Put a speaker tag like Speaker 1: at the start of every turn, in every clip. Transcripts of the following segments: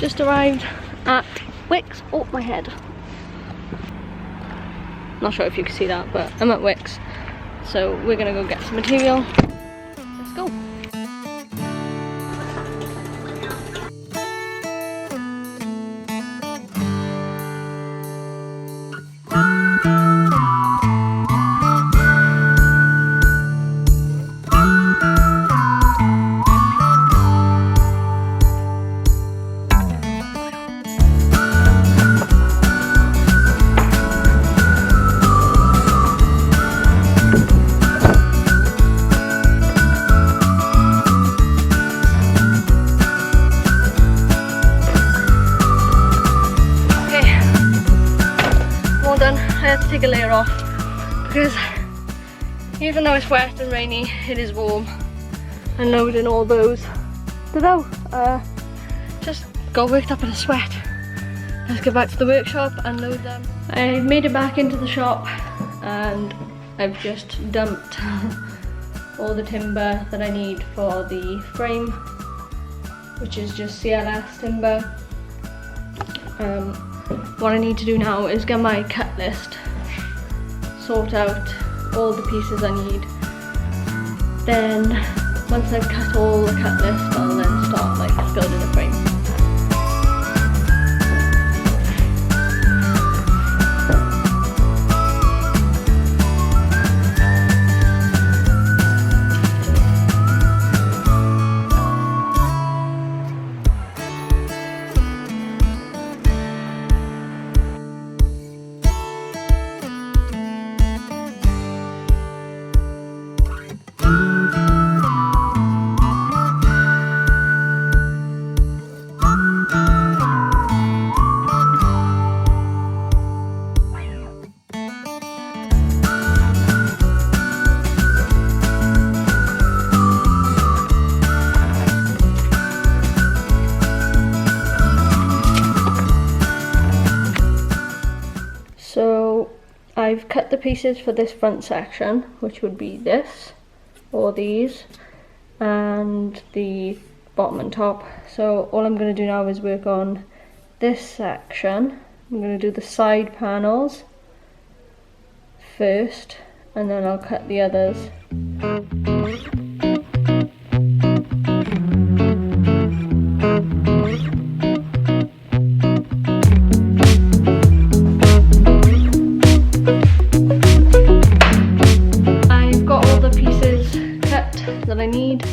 Speaker 1: Just arrived at Wicks. Oh, my head. Not sure if you can see that, but I'm at Wicks. So we're gonna go get some material. Let's go. Take a layer off because even though it's wet and rainy, it is warm. And loading all those, just got worked up in a sweat. Let's go back to the workshop and load them. I made it back into the shop and I've just dumped all the timber that I need for the frame, which is just CLS timber. What I need to do now is get my cut list, sort out all the pieces I need. Then once I've cut all the cut list, I'll then start building the frame. So I've cut the pieces for this front section, which would be this, or these, and the bottom and top. So all I'm going to do now is work on this section. I'm going to do the side panels first, and then I'll cut the others. That I need.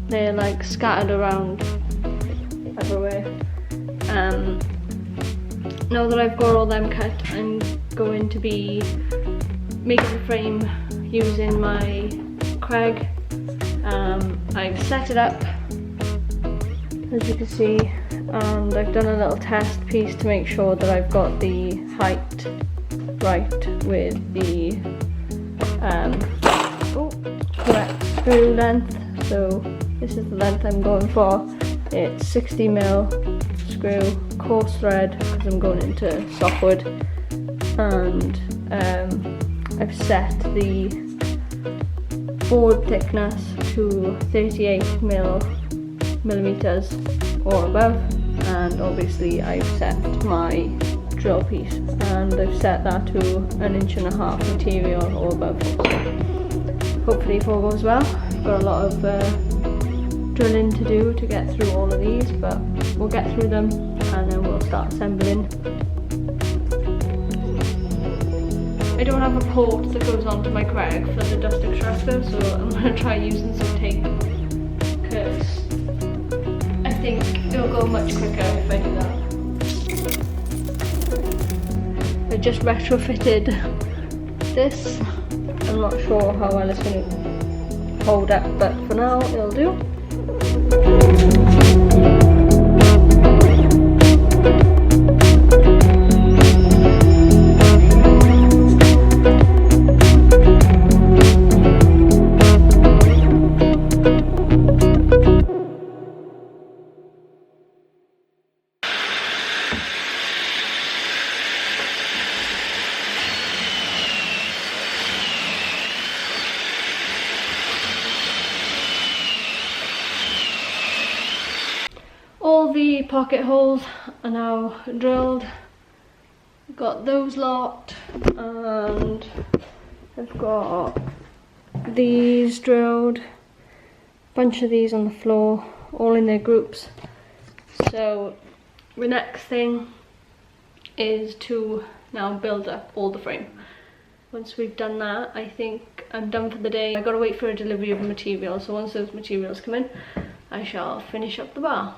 Speaker 1: They're like scattered around everywhere. Now that I've got all them cut, I'm going to be making the frame using my Craig. I've set it up, as you can see, and I've done a little test piece to make sure that I've got the height right with the correct screw length. So this is the length I'm going for. It's 60mm screw, coarse thread, because I'm going into softwood, and I've set the board thickness to 38mm or above, and obviously I've set my drill piece and I've set that to 1.5 inch material or above. Hopefully if all goes well. I've got a lot of drilling to do to get through all of these, but we'll get through them and then we'll start assembling. I don't have a port that goes onto my Craig for the dust extractor, so I'm going to try using some tape, because I think it'll go much quicker if I do that. I just retrofitted this. I'm not sure how well it's going to hold up, but for now it'll do. All the pocket holes are now drilled. Got those locked, and I've got these drilled, bunch of these on the floor, all in their groups. So the next thing is to now build up all the frame. Once we've done that, I think I'm done for the day. I gotta wait for a delivery of the material, so once those materials come in, I shall finish up the bar.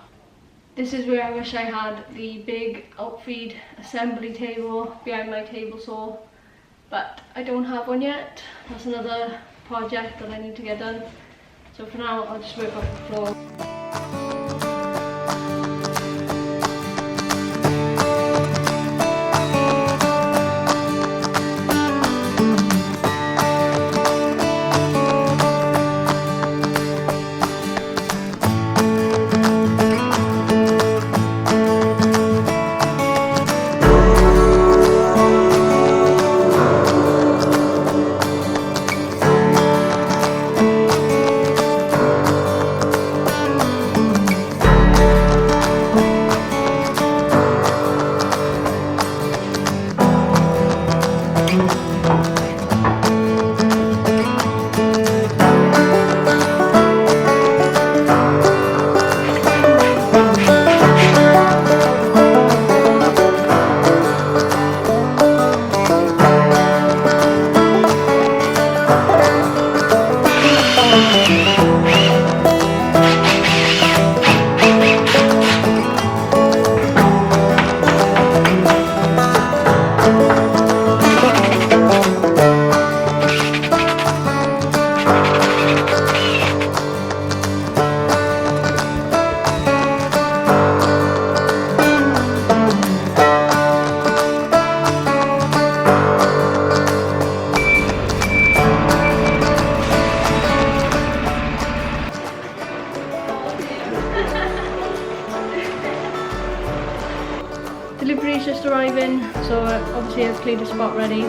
Speaker 1: This is where I wish I had the big outfeed assembly table behind my table saw, but I don't have one yet. That's another project that I need to get done. So for now, I'll just work off the floor. Delivery is just arriving, so obviously I've cleared the spot ready.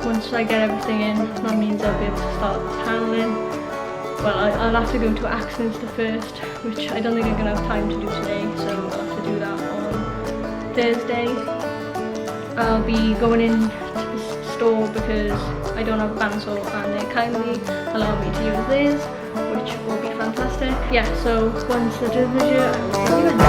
Speaker 1: Once I get everything in, that means I'll be able to start handling. Well, I'll have to go to Axminster first, which I don't think I'm going to have time to do today, so I'll have to do that on Thursday. I'll be going in to the store because I don't have a bandsaw and they kindly allow me to use theirs, which will be fantastic. Yeah, so once the delivery is here, I will see you in.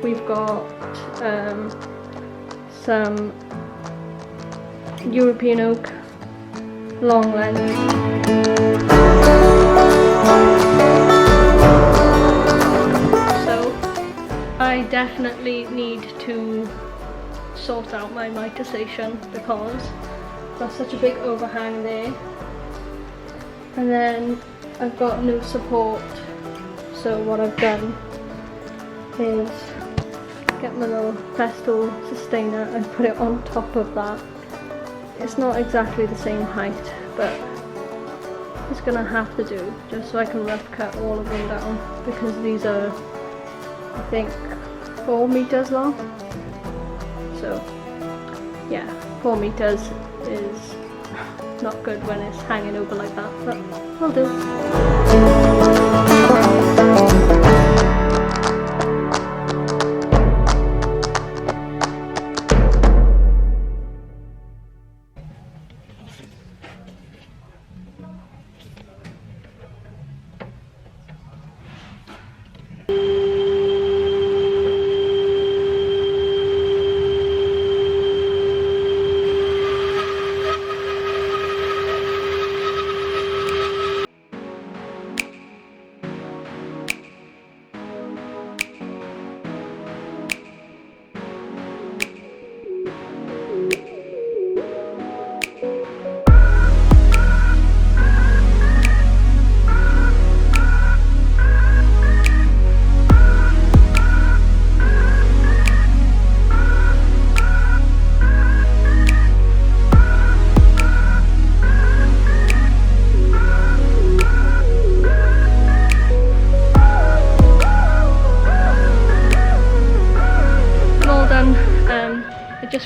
Speaker 1: We've got some European oak, long length. So I definitely need to sort out my mitre station because there's such a big overhang there, and then I've got no support. So what I've done is get my little pedestal sustainer and put it on top of that. It's not exactly the same height, but it's gonna have to do just so I can rough cut all of them down, because these are, I think, 4 meters long. So yeah, 4 meters is not good when it's hanging over like that, but will do.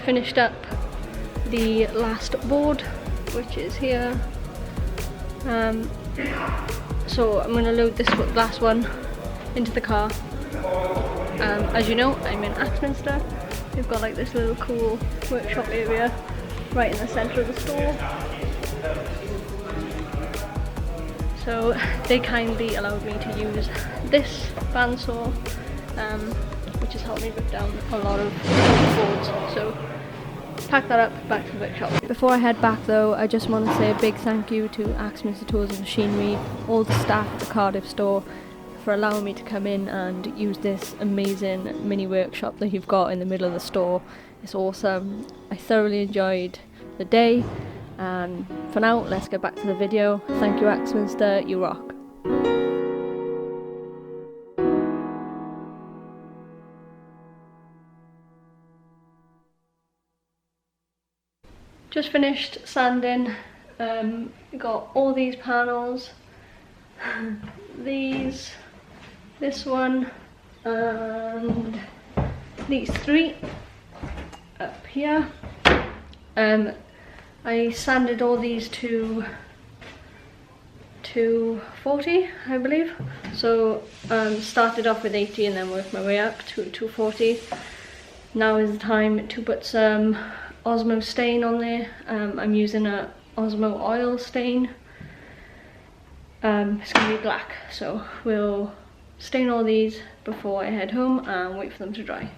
Speaker 1: finished up the last board, which is here. So I'm going to load this last one into the car. As you know, I'm in Axminster. We've got like this little cool workshop area right in the centre of the store. So they kindly allowed me to use this bandsaw, which has helped me rip down a lot of boards. So pack that up, back to the workshop. Before I head back though, I just want to say a big thank you to Axminster Tools Machinery, all the staff at the Cardiff store, for allowing me to come in and use this amazing mini workshop that you've got in the middle of the store. It's awesome. I thoroughly enjoyed the day, and for now, let's get back to the video. Thank you, Axminster, you rock. Just finished sanding. Got all these panels, this one, and these three up here. I sanded all these to 240, I believe. So started off with 80 and then worked my way up to 240. Now is the time to put some Osmo stain on there. I'm using a Osmo oil stain. It's going to be black, so we'll stain all these before I head home and wait for them to dry.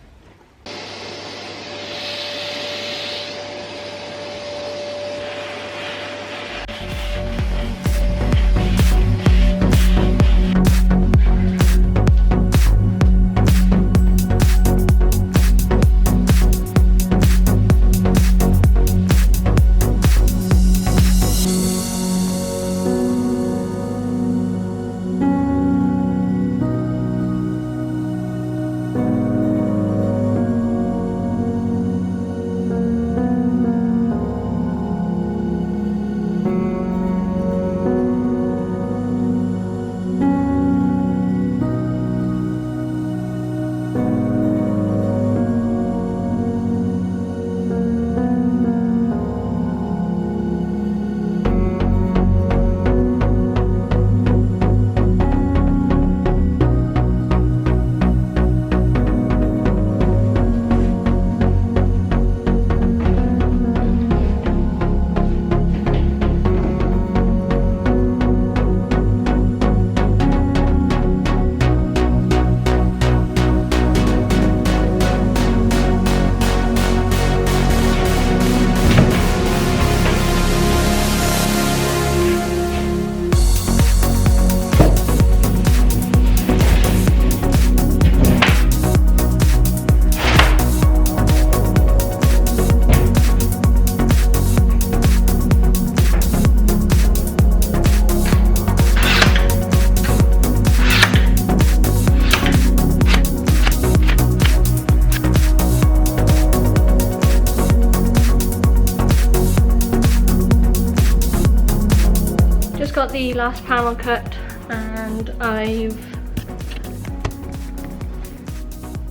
Speaker 1: Got the last panel cut, and I've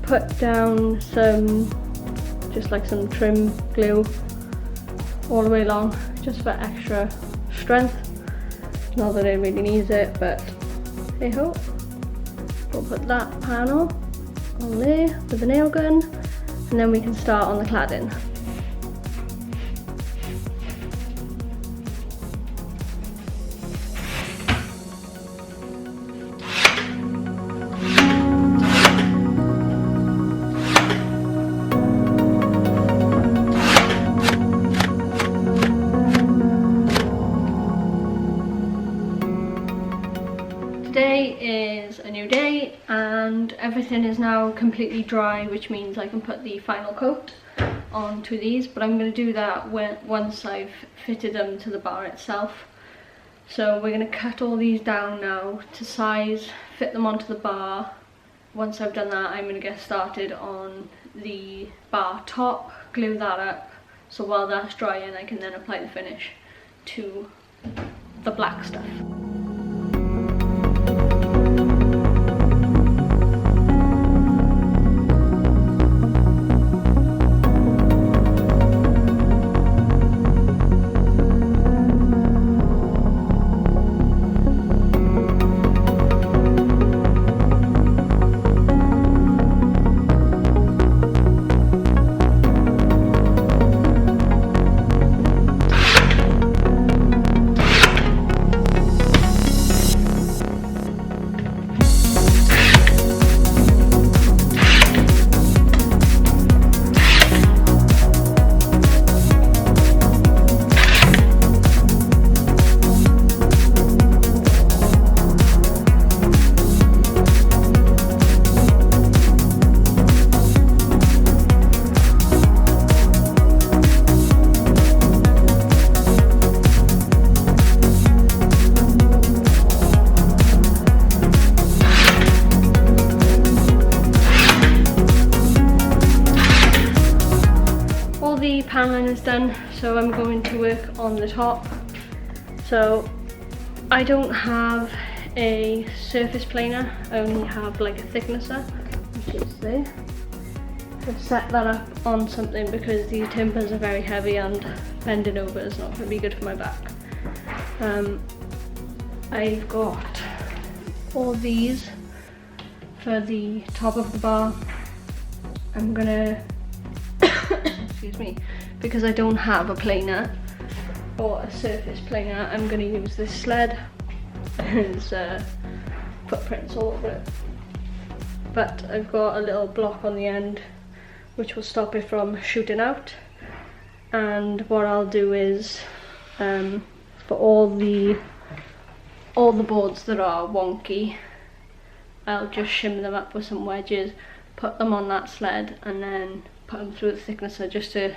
Speaker 1: put down some some trim glue all the way along, just for extra strength. Not that it really needs it, but hey ho. We'll put that panel on there with the nail gun, and then we can start on the cladding. Today is a new day and everything is now completely dry, which means I can put the final coat onto these, but I'm going to do that once I've fitted them to the bar itself. So we're going to cut all these down now to size, fit them onto the bar. Once I've done that, I'm going to get started on the bar top, glue that up, so while that's drying I can then apply the finish to the black stuff. paneling is done, so I'm going to work on the top. So I don't have a surface planer, I only have like a thicknesser, which is there. I've set that up on something because these timbers are very heavy and bending over is not going to be good for my back. I've got all these for the top of the bar. I'm gonna excuse me, because I don't have a planer or a surface planer, I'm gonna use this sled. There's footprints all over it, but I've got a little block on the end which will stop it from shooting out. And what I'll do is for all the boards that are wonky, I'll just shim them up with some wedges, put them on that sled, and then put them through the thicknesser just to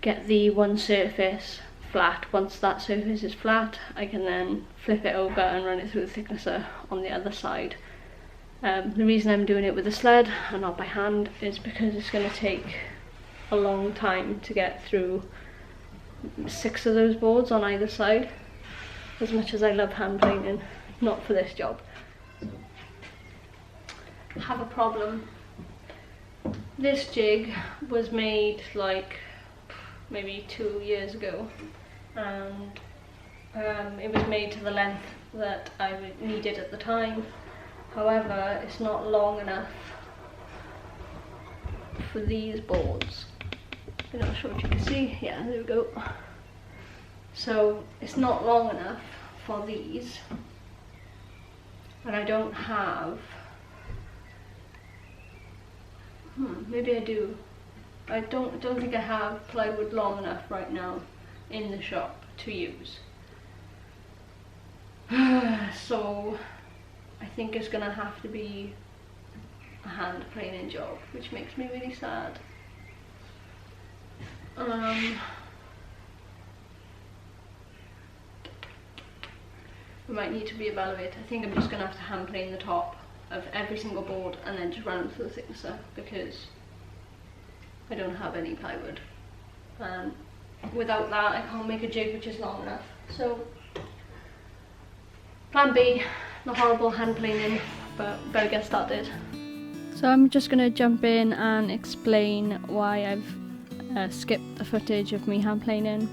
Speaker 1: get the one surface flat. Once that surface is flat, I can then flip it over and run it through the thicknesser on the other side. The reason I'm doing it with a sled and not by hand is because it's going to take a long time to get through 6 of those boards on either side. As much as I love hand planing, not for this job. I have a problem. This jig was made like maybe 2 years ago, and it was made to the length that I needed at the time. However, it's not long enough for these boards. I'm not sure if you can see. Yeah, there we go. So it's not long enough for these, and I don't have, maybe I do. I don't think I have plywood long enough right now in the shop to use. So I think it's gonna have to be a hand planing job, which makes me really sad. We might need to reevaluate. I think I'm just gonna have to hand plane the top of every single board and then just run them through the thicknesser, because I don't have any plywood. Without that, I can't make a jig which is long enough. So plan B, the horrible hand planing, but better get started. So I'm just gonna jump in and explain why I've skipped the footage of me hand planing.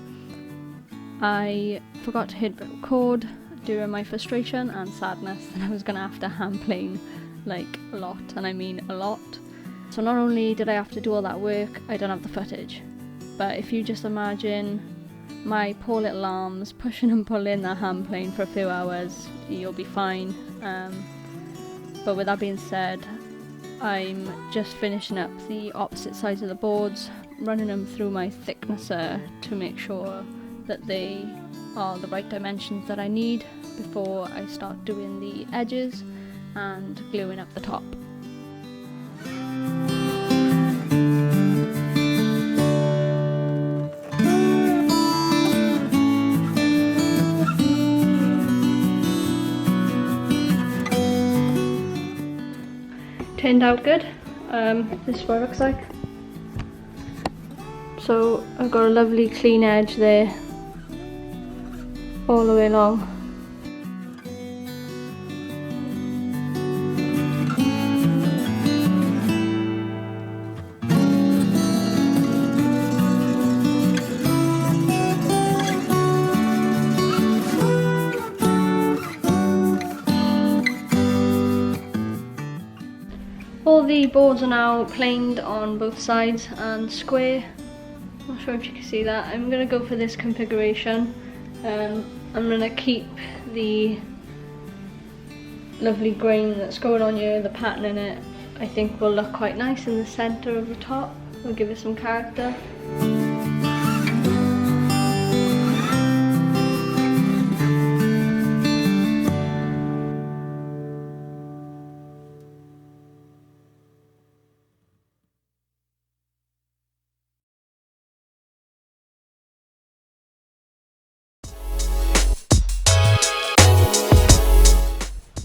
Speaker 1: I forgot to hit record during my frustration and sadness that I was gonna have to hand plane like a lot, and I mean a lot. So not only did I have to do all that work, I don't have the footage. But if you just imagine my poor little arms pushing and pulling that hand plane for a few hours, you'll be fine. But with that being said, I'm just finishing up the opposite sides of the boards, running them through my thicknesser to make sure that they are the right dimensions that I need before I start doing the edges and gluing up the top. Turned out good. This is what it looks like. So I've got a lovely clean edge there all the way along. All the boards are now planed on both sides and square. Not sure if you can see that. I'm going to go for this configuration. I'm going to keep the lovely grain that's going on here, the pattern in it. I think will look quite nice in the centre of the top. We'll give it some character.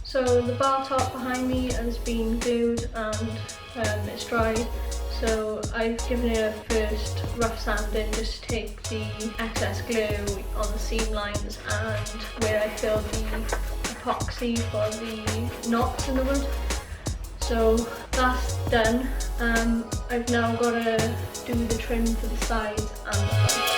Speaker 1: So the bar top behind me has been glued and it's dry. So I've given it a first rough sanding just to take the excess glue on the seam lines and where I filled the epoxy for the knots in the wood. So that's done. I've now got to do the trim for the sides and the front.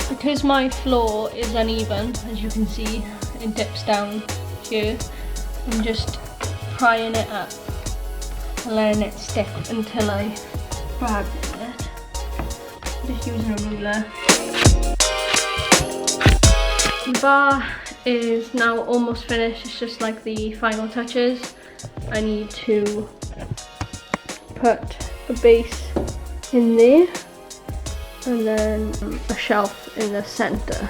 Speaker 1: Because my floor is uneven, as you can see, it dips down here. I'm just prying it up and letting it stick until I brag it. Just using a ruler. The bar is now almost finished, it's just like the final touches. I need to put a base in there and then a shelf in the center.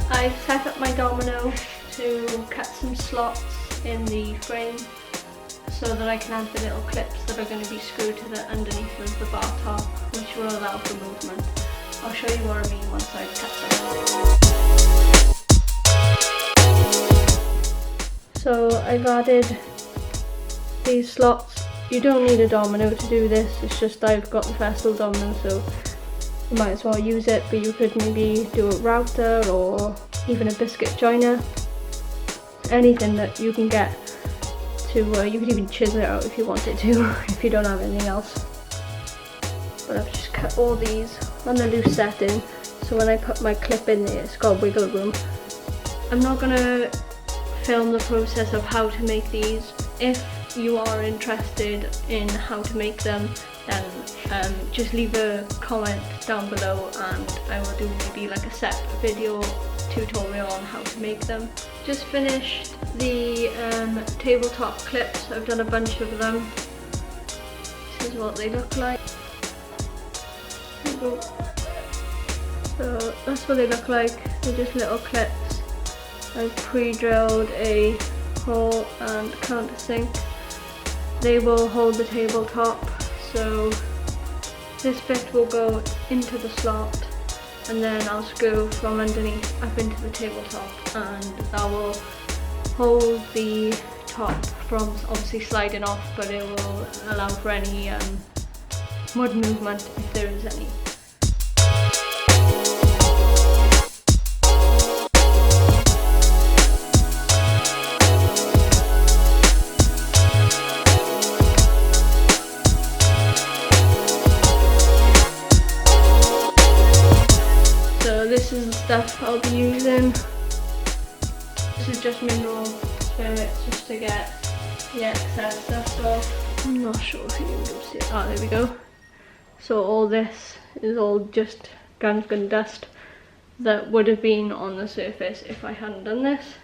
Speaker 1: I've set up my domino to cut some slots in the frame so that I can add the little clips that are going to be screwed to the underneath of the bar top, which will allow for movement. I'll show you what I mean once I've cut them. So I've added these slots. You don't need a domino to do this, it's just I've got the Festal domino, so you might as well use it, but you could maybe do a router or even a biscuit joiner. Anything that you can get to, you could even chisel it out if you wanted to, if you don't have anything else. But I've just cut all these on the loose setting, so when I put my clip in there, it's got wiggle room. I'm not going to film the process of how to make these. If you are interested in how to make them, then just leave a comment down below and I will do maybe like a separate video tutorial on how to make them. Just finished the tabletop clips. I've done a bunch of them. This is what they look like. There you go. So that's what they look like. They're just little clips. I've pre-drilled a hole and countersink. They will hold the tabletop, so this bit will go into the slot and then I'll screw from underneath up into the tabletop, and that will hold the top from obviously sliding off, but it will allow for any mud movement if there is any. This is the stuff I'll be using. This is just mineral spirits just to get the excess stuff off. I'm not sure if you can see it. Ah, there we go. So all this is all just gun dust that would have been on the surface if I hadn't done this,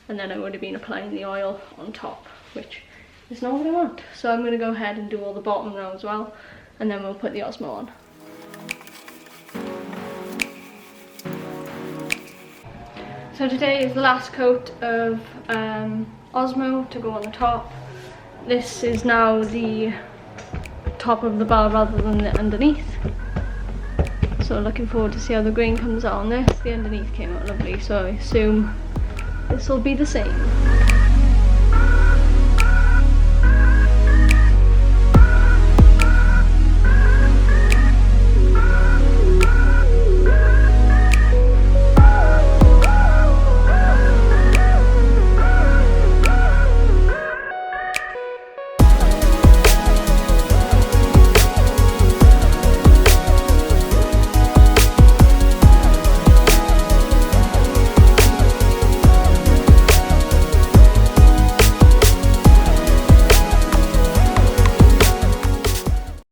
Speaker 1: and then I would have been applying the oil on top, which is not what I want. So I'm going to go ahead and do all the bottom now as well, and then we'll put the Osmo on. So today is the last coat of Osmo to go on the top. This is now the top of the bar rather than the underneath. So looking forward to see how the grain comes out on this. The underneath came out lovely, so I assume this will be the same.